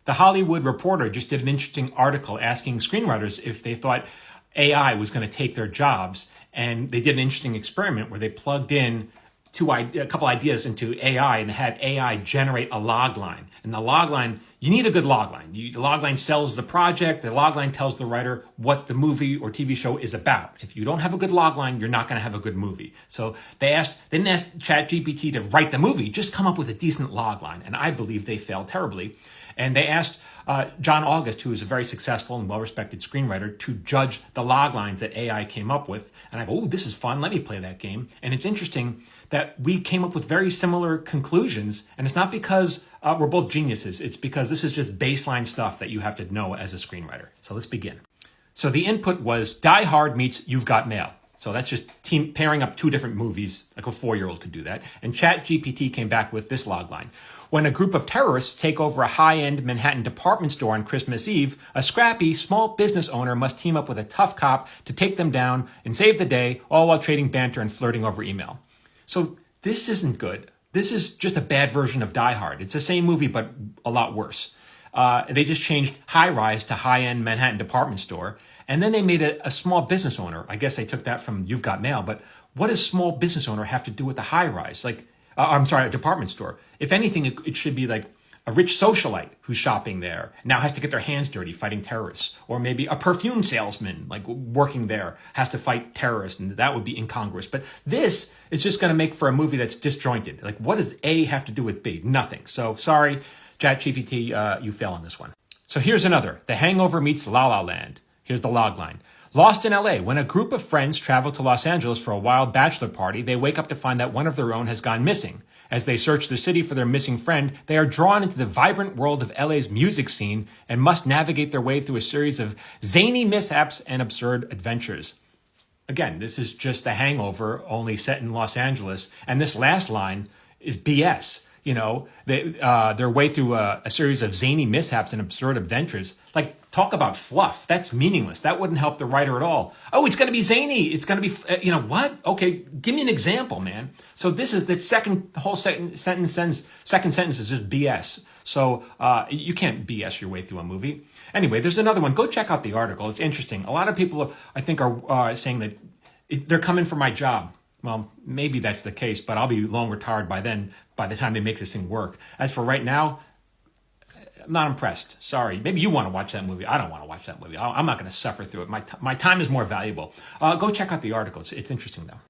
The Hollywood Reporter just did an interesting article asking screenwriters if they thought AI was going to take their jobs. And they did an interesting experiment where they plugged in a couple ideas into AI and had AI generate a log line. And the log line, you need a good log line. The log line sells the project. The log line tells the writer what the movie or TV show is about. If you don't have a good log line, you're not going to have a good movie. So they didn't ask ChatGPT to write the movie, just come up with a decent log line. And I believe they failed terribly. And they asked John August, who is a very successful and well-respected screenwriter, to judge the log lines that AI came up with. And I go, oh, this is fun. Let me play that game. And it's interesting that we came up with very similar conclusions. And it's not because we're both geniuses. It's because this is just baseline stuff that you have to know as a screenwriter. So let's begin. So the input was Die Hard meets You've Got Mail. So that's just pairing up two different movies, like a 4-year-old could do that. And ChatGPT came back with this logline. When a group of terrorists take over a high-end Manhattan department store on Christmas Eve, a scrappy small business owner must team up with a tough cop to take them down and save the day, all while trading banter and flirting over email. So this isn't good. This is just a bad version of Die Hard. It's the same movie, but a lot worse. They just changed high-rise to high-end Manhattan department store. And then they made a small business owner. I guess they took that from You've Got Mail. But what does small business owner have to do with the high-rise? A department store. If anything, it should be like a rich socialite who's shopping there, now has to get their hands dirty fighting terrorists. Or maybe a perfume salesman, like working there, has to fight terrorists, and that would be incongruous. But this is just going to make for a movie that's disjointed. Like, what does A have to do with B? Nothing. So sorry, ChatGPT, you fail on this one. So here's another. The Hangover meets La La Land. Here's the log line. Lost in LA. When a group of friends travel to Los Angeles for a wild bachelor party, they wake up to find that one of their own has gone missing. As they search the city for their missing friend, they are drawn into the vibrant world of LA's music scene and must navigate their way through a series of zany mishaps and absurd adventures. Again, this is just The Hangover, only set in Los Angeles. And this last line is BS. You know, their way through a series of zany mishaps and absurd adventures. Like, talk about fluff. That's meaningless. That wouldn't help the writer at all. Oh, it's going to be zany. It's going to be, what? Okay, give me an example, man. So this is the second sentence is just BS. So you can't BS your way through a movie. Anyway, there's another one. Go check out the article. It's interesting. A lot of people, I think, are saying that they're coming for my job. Well, maybe that's the case, but I'll be long retired by then, by the time they make this thing work. As for right now, I'm not impressed. Sorry. Maybe you want to watch that movie. I don't want to watch that movie. I'm not going to suffer through it. My time is more valuable. Go check out the article. It's interesting, though.